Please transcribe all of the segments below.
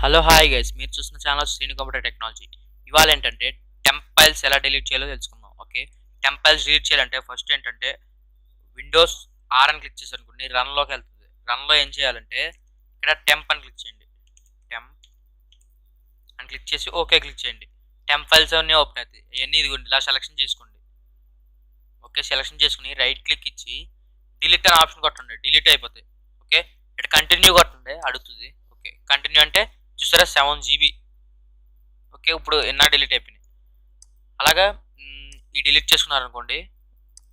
Hello hi guys, మీరు చూస్తున్న channel Srinu computer technology. ఇవాళ ఏంటంటే టెంప్ ఫైల్స్ ఎలా డిలీట్ చేయాలో తెలుసుకుందాం. ఓకే, టెంప్ ఫైల్స్ డిలీట్ చేయాలంటే ఫస్ట్ ఏంటంటే విండోస్ ఆర్ అని క్లిక్ చేశారు అనుకోండి, రన్లోకి వెళ్తుంది. రన్లో ఏం చేయాలంటే ఇక్కడ టెంప్ అని క్లిక్ చేయండి. టెంప్ అని క్లిక్ చేసి ఓకే క్లిక్ చేయండి. టెంప్ ఫైల్స్ అన్నీ ఓపెన్ అవుతాయి. ఇవన్నీ ఇదిగోండి ఇలా సెలెక్షన్ చేసుకోండి. ఓకే, సెలెక్షన్ చేసుకుని రైట్ క్లిక్ ఇచ్చి డిలీట్ అనే ఆప్షన్ కొట్టండి, డిలీట్ అయిపోతాయి. ఓకే, ఇక్కడ కంటిన్యూ కొట్టండి, అడుగుతుంది. ఓకే, కంటిన్యూ అంటే చూసారా 7 GB. ఓకే, ఇప్పుడు ఎన్నా డిలీట్ అయిపోయినాయి. అలాగా ఈ డిలీట్ చేసుకున్నారనుకోండి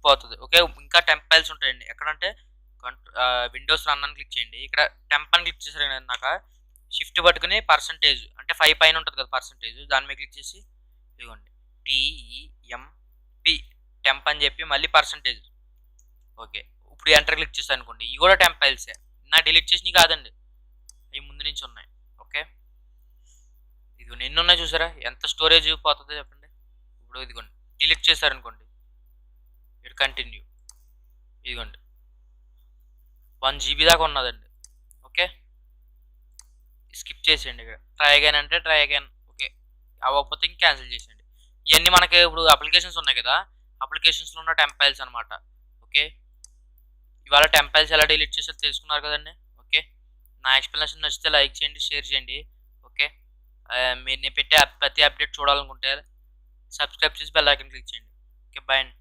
పోతుంది. ఓకే, ఇంకా టెంప్ ఫైల్స్ ఉంటాయండి. ఎక్కడంటే విండోస్ రన్ అని క్లిక్ చేయండి. ఇక్కడ టెంప్ అని క్లిక్ చేశారు అన్నాక షిఫ్ట్ పట్టుకుని పర్సంటేజ్ అంటే 5 పైన ఉంటుంది కదా పర్సంటేజ్, దాని మీద క్లిక్ చేసి ఇదిగోండి TEMP టెంప్ అని చెప్పి మళ్ళీ పర్సంటేజ్. ఓకే, ఇప్పుడు ఎంటర్ క్లిక్ చేస్తాను అనుకోండి, ఇవి కూడా టెంప్ ఫైల్సే. నా డిలీట్ చేసినవి కాదండి, అవి ముందు నుంచి ఉన్నాయి. ఓకే, ఇదిగోండి ఎన్ని ఉన్నాయి చూసారా, ఎంత స్టోరేజ్ పోతుందో చెప్పండి. ఇప్పుడు ఇదిగోండి డిలీట్ చేశారనుకోండి, ఇక్కడ కంటిన్యూ, ఇదిగోండి 1 GB దాకా ఉన్నదండి. ఓకే, స్కిప్ చేసేయండి. ఇక్కడ ట్రై అగైన్ అంటే ట్రై అగైన్. ఓకే, అవ్వకపోతే ఇంక క్యాన్సిల్ చేసేయండి. ఇవన్నీ మనకి ఇప్పుడు అప్లికేషన్స్ ఉన్నాయి కదా, అప్లికేషన్స్లో ఉన్న టెంప్ ఫైల్స్ అనమాట. ఓకే, ఇవాళ టెంప్ ఫైల్స్ ఎలా డిలీట్ చేసారో తెలుసుకున్నారు కదండి. ఓకే, నా ఎక్స్ప్లెనేషన్ నచ్చితే లైక్ చేయండి, షేర్ చేయండి. ఓకే, మీరు నేను పెట్టే ప్రతి అప్డేట్ చూడాలనుకుంటే సబ్స్క్రైబ్ చేసి బెల్ ఐకాన్ క్లిక్ చేయండి. ఓకే, బాయ్ అండి.